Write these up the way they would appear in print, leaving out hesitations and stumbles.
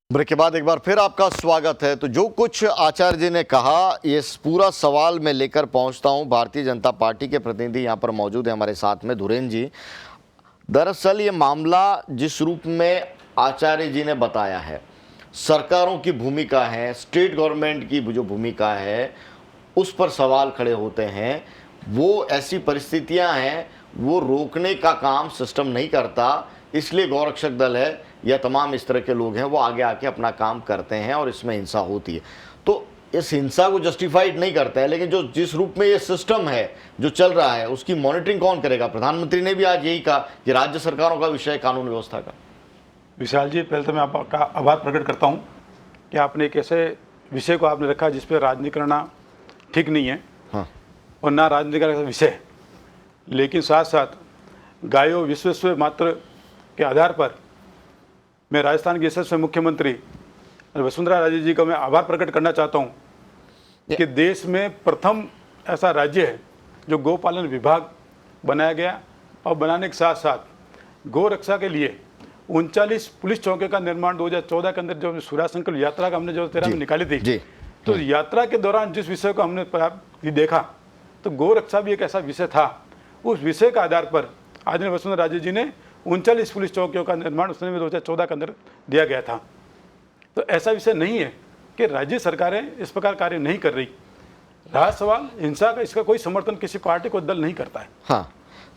Break के बाद एक बार फिर आपका स्वागत है। तो जो कुछ आचार्य जी ने कहा, ये पूरा सवाल मैं लेकर पहुंचता हूं। भारतीय जनता पार्टी के प्रतिनिधि यहां पर मौजूद है हमारे साथ में, धुरेन जी। दरअसल ये मामला जिस रूप में आचार्य जी ने बताया है, सरकारों की भूमिका है, स्टेट गवर्नमेंट की जो भूमिका है, उस पर सवाल खड़े होते हैं। वो ऐसी परिस्थितियां हैं, वो रोकने का काम सिस्टम नहीं करता, इसलिए गौरक्षक दल है या तमाम इस तरह के लोग हैं वो आगे आके अपना काम करते हैं और इसमें हिंसा होती है। तो इस हिंसा को जस्टिफाइड नहीं करता है, लेकिन जो जिस रूप में ये सिस्टम है जो चल रहा है, उसकी मॉनिटरिंग कौन करेगा? प्रधानमंत्री ने भी आज यही कहा कि राज्य सरकारों का विषय कानून व्यवस्था का। विशाल जी, पहले तो मैं आपका आभार प्रकट करता हूं कि आपने एक ऐसे विषय को आपने रखा जिस पर राजनीति करना ठीक नहीं है। हाँ। और ना राजनीति का विषय है, लेकिन साथ साथ गायो विश्व मात्र के आधार पर मैं राजस्थान के यशस्वी मुख्यमंत्री वसुंधरा राजे जी का मैं आभार प्रकट करना चाहता हूं कि देश में प्रथम ऐसा राज्य है जो गौपालन विभाग बनाया गया, और बनाने के साथ साथ गौ रक्षा के लिए 39 पुलिस चौकी का निर्माण 2014 के अंदर जो सूर्य संकल्प यात्रा का हमने जो 13 में निकाली थी, तो यात्रा के दौरान जिस विषय को हमने देखा, तो गौ रक्षा भी एक ऐसा विषय था। उस विषय के आधार पर आदरणीय वसुंधरा राजे जी ने 39 पुलिस चौकियों का निर्माण उस समय 2014 के अंदर दिया गया था। तो ऐसा विषय नहीं है कि राज्य सरकारें इस प्रकार कार्य नहीं कर रही। रहा सवाल हिंसा का, इसका कोई समर्थन किसी पार्टी को दल नहीं करता है। हाँ,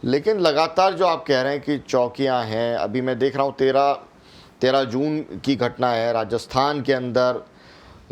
लेकिन लगातार जो आप कह रहे हैं कि चौकियां हैं, अभी मैं देख रहा हूँ 13 जून की घटना है, राजस्थान के अंदर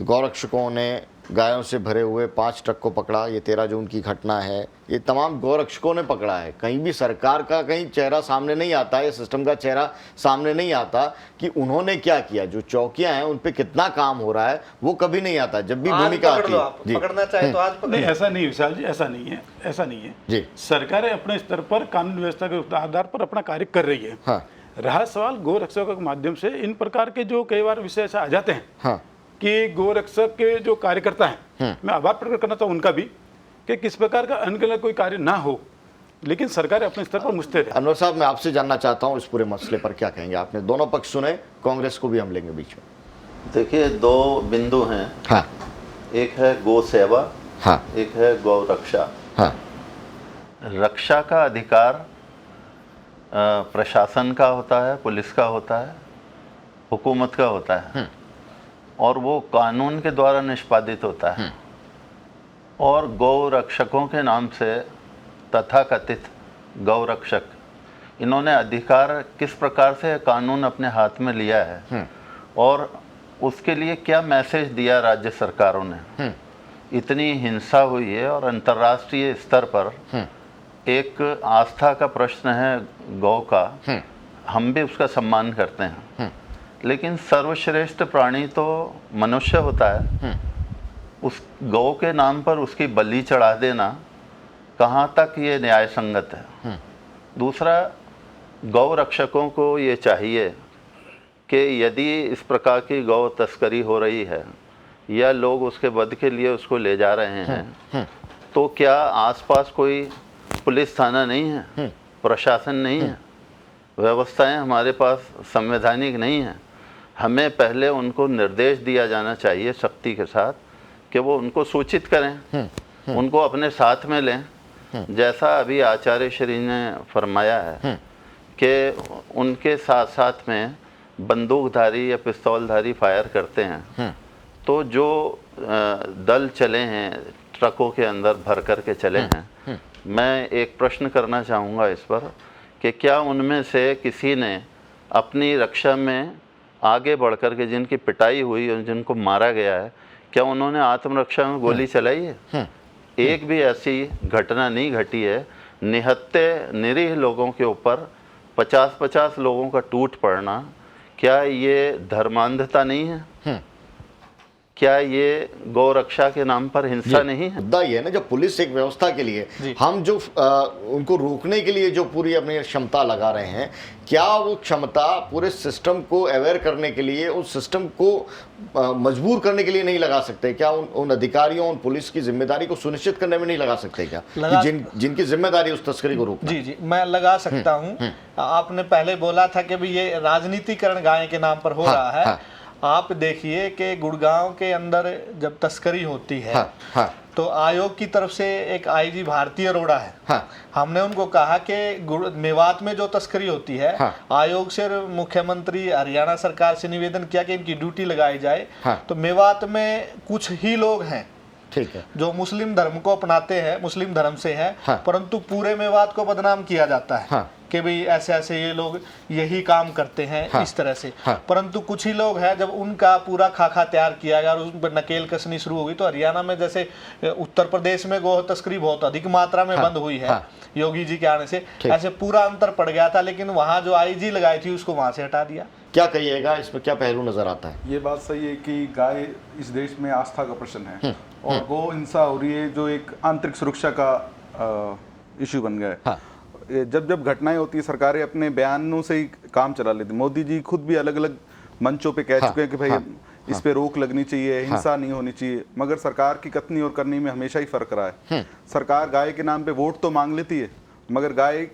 गौरक्षकों ने गायों से भरे हुए 5 ट्रक को पकड़ा। ये 13 जून की घटना है। ये तमाम गौरक्षकों ने पकड़ा है। कहीं भी सरकार का कहीं चेहरा सामने नहीं आता है, सिस्टम का चेहरा सामने नहीं आता कि उन्होंने क्या किया। जो चौकियां हैं उन पे कितना काम हो रहा है वो कभी नहीं आता। जब भी भूमिका आती है, पकड़ना चाहे तो आज पकड़। नहीं, ऐसा नहीं विशाल जी, ऐसा नहीं है, ऐसा नहीं है जी। सरकारें अपने स्तर पर कानून व्यवस्था के आधार पर अपना कार्य कर रही है। हाँ। रहा सवाल गौ रक्षकों के माध्यम से इन प्रकार के जो कई बार विषय ऐसे आ जाते हैं, हाँ, कि गौ रक्षक के जो कार्यकर्ता हैं, मैं आभार प्रकट करना चाहूँ उनका भी, कि किस प्रकार का अनगलत कोई कार्य ना हो, लेकिन सरकार अपने स्तर पर मुस्तैद है। अनवर साहब, मैं आपसे जानना चाहता हूं इस पूरे मसले पर क्या कहेंगे? आपने दोनों पक्ष सुने, कांग्रेस को भी हम लेंगे बीच में। देखिए, दो बिंदु हैं। हाँ। एक है गौ सेवा, हाँ। एक है गौ रक्षा। हाँ। रक्षा का अधिकार प्रशासन का होता है, पुलिस का होता है, हुकूमत का होता है, और वो कानून के द्वारा निष्पादित होता है। और गौ रक्षकों के नाम से तथाकथित गौ रक्षक, इन्होंने अधिकार किस प्रकार से कानून अपने हाथ में लिया है और उसके लिए क्या मैसेज दिया राज्य सरकारों ने। इतनी हिंसा हुई है और अंतर्राष्ट्रीय स्तर पर एक आस्था का प्रश्न है गौ का, हम भी उसका सम्मान करते हैं, लेकिन सर्वश्रेष्ठ प्राणी तो मनुष्य होता है। उस गौ के नाम पर उसकी बलि चढ़ा देना कहाँ तक ये न्याय संगत है। दूसरा, गौ रक्षकों को ये चाहिए कि यदि इस प्रकार की गौ तस्करी हो रही है या लोग उसके वध के लिए उसको ले जा रहे हैं, तो क्या आसपास कोई पुलिस थाना नहीं है, प्रशासन नहीं है, व्यवस्थाएं हमारे पास संवैधानिक नहीं है? हमें पहले उनको निर्देश दिया जाना चाहिए सख्ती के साथ कि वो उनको सूचित करें, उनको अपने साथ में लें। जैसा अभी आचार्य श्री ने फरमाया है कि उनके साथ साथ में बंदूकधारी या पिस्तौलधारी फायर करते हैं, तो जो दल चले हैं ट्रकों के अंदर भर कर के चले हैं, मैं एक प्रश्न करना चाहूँगा इस पर कि क्या उनमें से किसी ने अपनी रक्षा में आगे बढ़ कर के, जिनकी पिटाई हुई और जिनको मारा गया है, क्या उन्होंने आत्मरक्षा में गोली चलाई है? एक भी ऐसी घटना नहीं घटी है। निहत्थे निरीह लोगों के ऊपर 50-50 लोगों का टूट पड़ना, क्या ये धर्मांधता नहीं है? क्या ये गौ रक्षा के नाम पर हिंसा नहीं है? मुद्दा ये है ना, जब पुलिस एक व्यवस्था के लिए हम जो उनको रोकने के लिए जो पूरी अपनी क्षमता लगा रहे हैं, क्या वो क्षमता पूरे सिस्टम को अवेयर करने के लिए, उस सिस्टम को मजबूर करने के लिए नहीं लगा सकते? क्या उन अधिकारियों, उन पुलिस की जिम्मेदारी को सुनिश्चित करने में नहीं लगा सकते क्या, कि जिनकी जिम्मेदारी उस तस्करी को रोकना? जी, मैं लगा सकता हूँ। आपने पहले बोला था कि भी ये राजनीतिकरण गाय के नाम पर हो रहा है। आप देखिए कि गुड़गांव के अंदर जब तस्करी होती है हाँ, हाँ, तो आयोग की तरफ से एक आईजी भारती अरोड़ा है, हाँ, हमने उनको कहा कि मेवात में जो तस्करी होती है, हाँ, आयोग से मुख्यमंत्री हरियाणा सरकार से निवेदन किया कि इनकी ड्यूटी लगाई जाए। हाँ, तो मेवात में कुछ ही लोग हैं ठीक है, जो मुस्लिम धर्म को अपनाते हैं, मुस्लिम धर्म से हैं, हाँ, परंतु पूरे मेवात को बदनाम किया जाता है हाँ, कि भाई ऐसे ऐसे ये लोग यही काम करते हैं, हाँ, इस तरह से। हाँ, परंतु कुछ ही लोग हैं, जब उनका पूरा खाका तैयार किया गया और उन पर नकेल कसनी शुरू हो गई, तो हरियाणा में जैसे उत्तर प्रदेश में गौ तस्करी बहुत अधिक मात्रा में बंद हुई है हाँ, योगी जी के आने से, ठीक। ऐसे पूरा अंतर पड़ गया था। लेकिन वहाँ जो आईजी लगाई थी उसको वहाँ से हटा दिया। क्या कहिएगा, इसमें क्या पहलू नजर आता है? ये बात सही है कि गाय इस देश में आस्था का प्रश्न है और गौ हिंसा हो रही है जो एक आंतरिक सुरक्षा का इश्यू बन गया है। हाँ, जब जब घटनाएं होती है सरकारें अपने बयानों से ही काम चला लेती। मोदी जी खुद भी अलग अलग मंचों पे कह चुके हैं कि भाई इस पे रोक लगनी चाहिए, हिंसा नहीं होनी चाहिए, मगर सरकार की कथनी और करनी में हमेशा ही फर्क रहा है। सरकार गाय के नाम पे वोट तो मांग लेती है, मगर गाय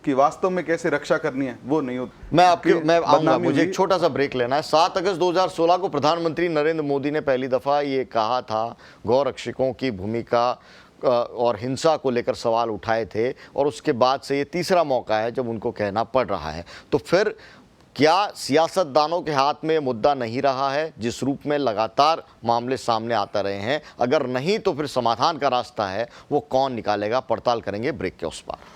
की वास्तव में कैसे रक्षा करनी है वो नहीं होती। मैं आऊंगा, बदनामी मुझे एक हुई। छोटा सा ब्रेक लेना है। 7 अगस्त 2016 को प्रधानमंत्री नरेंद्र मोदी ने पहली दफा ये कहा था, गौ रक्षकों की भूमिका और हिंसा को लेकर सवाल उठाए थे, और उसके बाद से ये तीसरा मौका है जब उनको कहना पड़ रहा है। तो फिर क्या सियासतदानों के हाथ में ये मुद्दा नहीं रहा है, जिस रूप में लगातार मामले सामने आते रहे हैं? अगर नहीं तो फिर समाधान का रास्ता है वो कौन निकालेगा? पड़ताल करेंगे ब्रेक के उस पार।